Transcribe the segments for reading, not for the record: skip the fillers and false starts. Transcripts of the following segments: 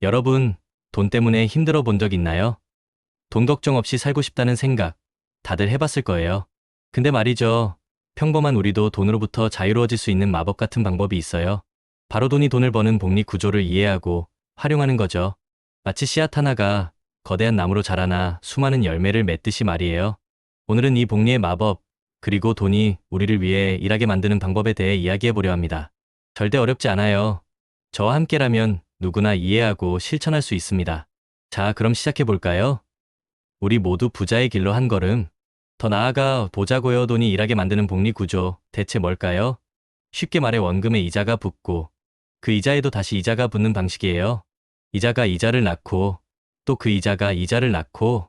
여러분, 돈 때문에 힘들어 본 적 있나요? 돈 걱정 없이 살고 싶다는 생각, 다들 해봤을 거예요. 근데 말이죠. 평범한 우리도 돈으로부터 자유로워질 수 있는 마법 같은 방법이 있어요. 바로 돈을 버는 복리 구조를 이해하고 활용하는 거죠. 마치 씨앗 하나가 거대한 나무로 자라나 수많은 열매를 맺듯이 말이에요. 오늘은 이 복리의 마법, 그리고 돈이 우리를 위해 일하게 만드는 방법에 대해 이야기해 보려 합니다. 절대 어렵지 않아요. 저와 함께라면 누구나 이해하고 실천할 수 있습니다. 자, 그럼 시작해 볼까요? 우리 모두 부자의 길로 한 걸음. 더 나아가 보자고요. 돈이 일하게 만드는 복리 구조, 대체 뭘까요? 쉽게 말해 원금에 이자가 붙고 그 이자에도 다시 이자가 붙는 방식이에요. 이자가 이자를 낳고 또 그 이자가 이자를 낳고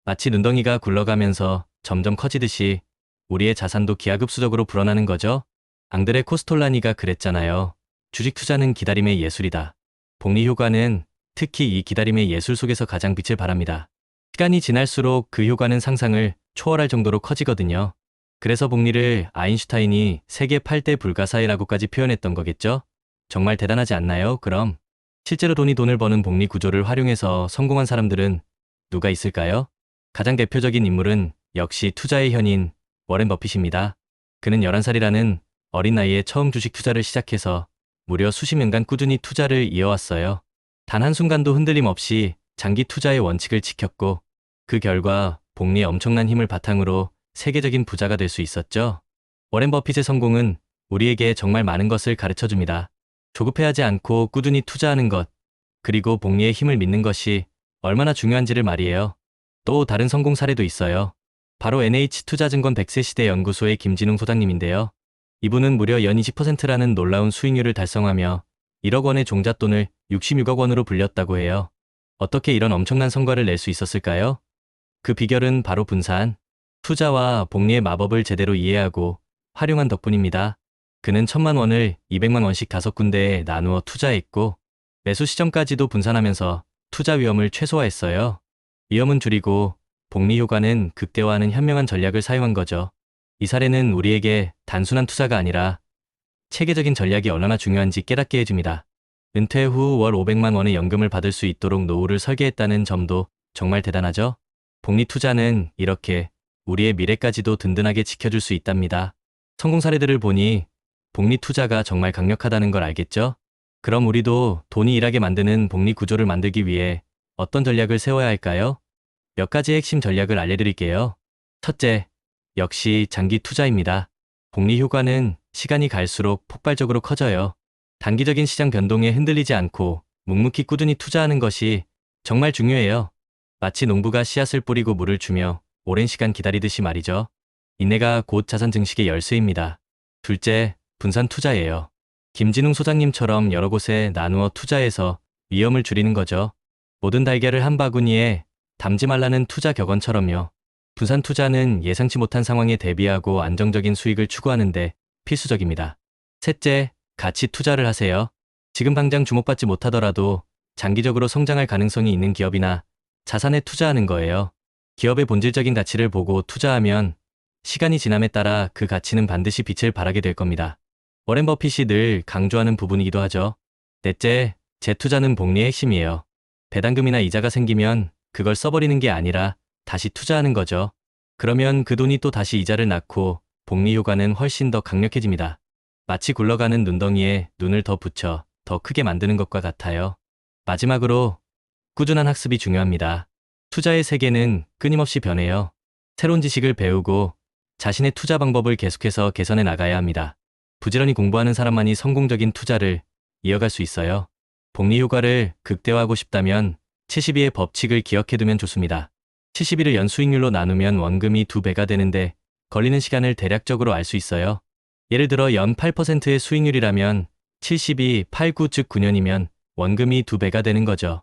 마치 눈덩이가 굴러가면서 점점 커지듯이 우리의 자산도 기하급수적으로 불어나는 거죠. 앙드레 코스톨라니가 그랬잖아요. 주식 투자는 기다림의 예술이다. 복리 효과는 특히 이 기다림의 예술 속에서 가장 빛을 발합니다. 시간이 지날수록 그 효과는 상상을 초월할 정도로 커지거든요. 그래서 복리를 아인슈타인이 세계 8대 불가사의라고까지 표현했던 거겠죠? 정말 대단하지 않나요? 그럼 실제로 돈을 버는 복리 구조를 활용해서 성공한 사람들은 누가 있을까요? 가장 대표적인 인물은 역시 투자의 현인 워렌 버핏입니다. 그는 11살이라는 어린 나이에 처음 주식 투자를 시작해서 무려 수십 년간 꾸준히 투자를 이어왔어요. 단 한순간도 흔들림 없이 장기 투자의 원칙을 지켰고 그 결과 복리의 엄청난 힘을 바탕으로 세계적인 부자가 될 수 있었죠. 워렌 버핏의 성공은 우리에게 정말 많은 것을 가르쳐줍니다. 조급해하지 않고 꾸준히 투자하는 것, 그리고 복리의 힘을 믿는 것이 얼마나 중요한지를 말이에요. 또 다른 성공 사례도 있어요. 바로 NH투자증권 100세 시대 연구소의 김진웅 소장님인데요. 이분은 무려 연 20%라는 놀라운 수익률을 달성하며 1억 원의 종잣돈을 66억 원으로 불렸다고 해요. 어떻게 이런 엄청난 성과를 낼 수 있었을까요? 그 비결은 바로 분산, 투자와 복리의 마법을 제대로 이해하고 활용한 덕분입니다. 그는 1,000만 원을 200만 원씩 5군데에 나누어 투자했고 매수 시점까지도 분산하면서 투자 위험을 최소화했어요. 위험은 줄이고 복리 효과는 극대화하는 현명한 전략을 사용한 거죠. 이 사례는 우리에게 단순한 투자가 아니라 체계적인 전략이 얼마나 중요한지 깨닫게 해줍니다. 은퇴 후 월 500만 원의 연금을 받을 수 있도록 노후를 설계했다는 점도 정말 대단하죠? 복리 투자는 이렇게 우리의 미래까지도 든든하게 지켜줄 수 있답니다. 성공 사례들을 보니 복리 투자가 정말 강력하다는 걸 알겠죠? 그럼 우리도 돈이 일하게 만드는 복리 구조를 만들기 위해 어떤 전략을 세워야 할까요? 몇 가지 핵심 전략을 알려드릴게요. 첫째, 역시 장기 투자입니다. 복리 효과는 시간이 갈수록 폭발적으로 커져요. 단기적인 시장 변동에 흔들리지 않고 묵묵히 꾸준히 투자하는 것이 정말 중요해요. 마치 농부가 씨앗을 뿌리고 물을 주며 오랜 시간 기다리듯이 말이죠. 인내가 곧 자산 증식의 열쇠입니다. 둘째, 분산 투자예요. 김진웅 소장님처럼 여러 곳에 나누어 투자해서 위험을 줄이는 거죠. 모든 달걀을 한 바구니에 담지 말라는 투자 격언처럼요. 분산 투자는 예상치 못한 상황에 대비하고 안정적인 수익을 추구하는데 필수적입니다. 셋째, 가치 투자를 하세요. 지금 당장 주목받지 못하더라도 장기적으로 성장할 가능성이 있는 기업이나 자산에 투자하는 거예요. 기업의 본질적인 가치를 보고 투자하면 시간이 지남에 따라 그 가치는 반드시 빛을 발하게 될 겁니다. 워렌 버핏이 늘 강조하는 부분이기도 하죠. 넷째, 재투자는 복리의 핵심이에요. 배당금이나 이자가 생기면 그걸 써버리는 게 아니라 다시 투자하는 거죠. 그러면 그 돈이 또 다시 이자를 낳고 복리 효과는 훨씬 더 강력해집니다. 마치 굴러가는 눈덩이에 눈을 더 붙여 더 크게 만드는 것과 같아요. 마지막으로 꾸준한 학습이 중요합니다. 투자의 세계는 끊임없이 변해요. 새로운 지식을 배우고 자신의 투자 방법을 계속해서 개선해 나가야 합니다. 부지런히 공부하는 사람만이 성공적인 투자를 이어갈 수 있어요. 복리 효과를 극대화하고 싶다면 72의 법칙을 기억해두면 좋습니다. 72를 연수익률로 나누면 원금이 2배가 되는데 걸리는 시간을 대략적으로 알 수 있어요. 예를 들어 연 8%의 수익률이라면 72, 89, 즉 9년이면 원금이 2배가 되는 거죠.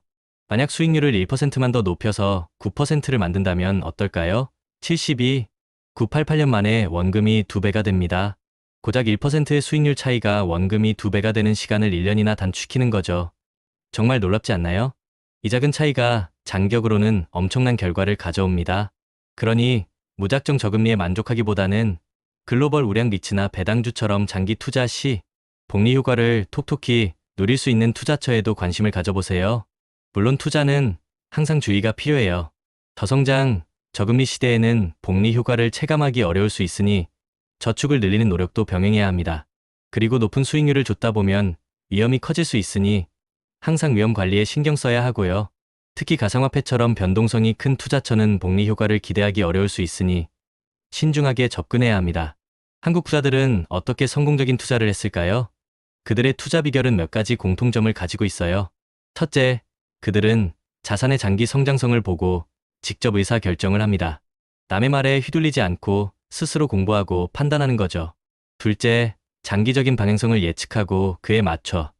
만약 수익률을 1%만 더 높여서 9%를 만든다면 어떨까요? 72, 988년 만에 원금이 2배가 됩니다. 고작 1%의 수익률 차이가 원금이 2배가 되는 시간을 1년이나 단축시키는 거죠. 정말 놀랍지 않나요? 이 작은 차이가 장기적으로는 엄청난 결과를 가져옵니다. 그러니 무작정 저금리에 만족하기보다는 글로벌 우량 리츠나 배당주처럼 장기 투자 시 복리 효과를 톡톡히 누릴 수 있는 투자처에도 관심을 가져보세요. 물론 투자는 항상 주의가 필요해요. 저성장, 저금리 시대에는 복리 효과를 체감하기 어려울 수 있으니 저축을 늘리는 노력도 병행해야 합니다. 그리고 높은 수익률을 줬다 보면 위험이 커질 수 있으니 항상 위험 관리에 신경 써야 하고요. 특히 가상화폐처럼 변동성이 큰 투자처는 복리 효과를 기대하기 어려울 수 있으니 신중하게 접근해야 합니다. 한국 부자들은 어떻게 성공적인 투자를 했을까요? 그들의 투자 비결은 몇 가지 공통점을 가지고 있어요. 첫째, 그들은 자산의 장기 성장성을 보고 직접 의사 결정을 합니다. 남의 말에 휘둘리지 않고 스스로 공부하고 판단하는 거죠. 둘째, 장기적인 방향성을 예측하고 그에 맞춰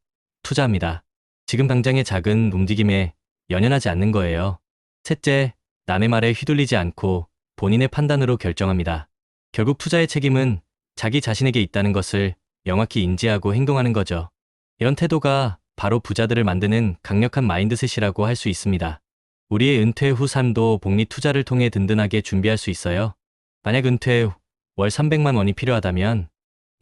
투자합니다. 지금 당장의 작은 움직임에 연연하지 않는 거예요. 셋째, 남의 말에 휘둘리지 않고 본인의 판단으로 결정합니다. 결국 투자의 책임은 자기 자신에게 있다는 것을 명확히 인지하고 행동하는 거죠. 이런 태도가 바로 부자들을 만드는 강력한 마인드셋이라고 할 수 있습니다. 우리의 은퇴 후 삶도 복리 투자를 통해 든든하게 준비할 수 있어요. 만약 은퇴 후 월 300만 원이 필요하다면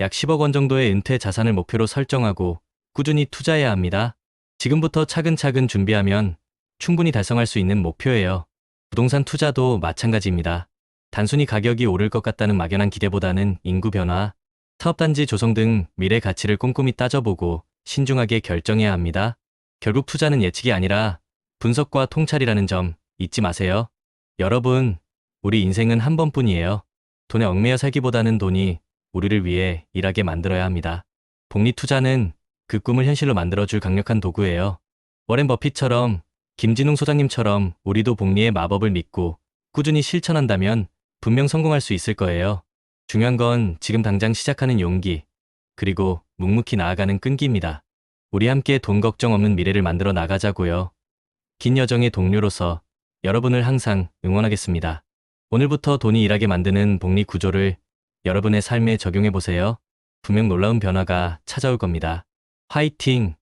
약 10억 원 정도의 은퇴 자산을 목표로 설정하고 꾸준히 투자해야 합니다. 지금부터 차근차근 준비하면 충분히 달성할 수 있는 목표예요. 부동산 투자도 마찬가지입니다. 단순히 가격이 오를 것 같다는 막연한 기대보다는 인구 변화, 사업단지 조성 등 미래 가치를 꼼꼼히 따져보고 신중하게 결정해야 합니다. 결국 투자는 예측이 아니라 분석과 통찰이라는 점 잊지 마세요. 여러분, 우리 인생은 한 번뿐이에요. 돈에 얽매여 살기보다는 돈이 우리를 위해 일하게 만들어야 합니다. 복리 투자는 그 꿈을 현실로 만들어줄 강력한 도구예요. 워렌 버핏처럼, 김진웅 소장님처럼 우리도 복리의 마법을 믿고 꾸준히 실천한다면 분명 성공할 수 있을 거예요. 중요한 건 지금 당장 시작하는 용기, 그리고 묵묵히 나아가는 끈기입니다. 우리 함께 돈 걱정 없는 미래를 만들어 나가자고요. 긴 여정의 동료로서 여러분을 항상 응원하겠습니다. 오늘부터 돈이 일하게 만드는 복리 구조를 여러분의 삶에 적용해 보세요. 분명 놀라운 변화가 찾아올 겁니다. 화이팅!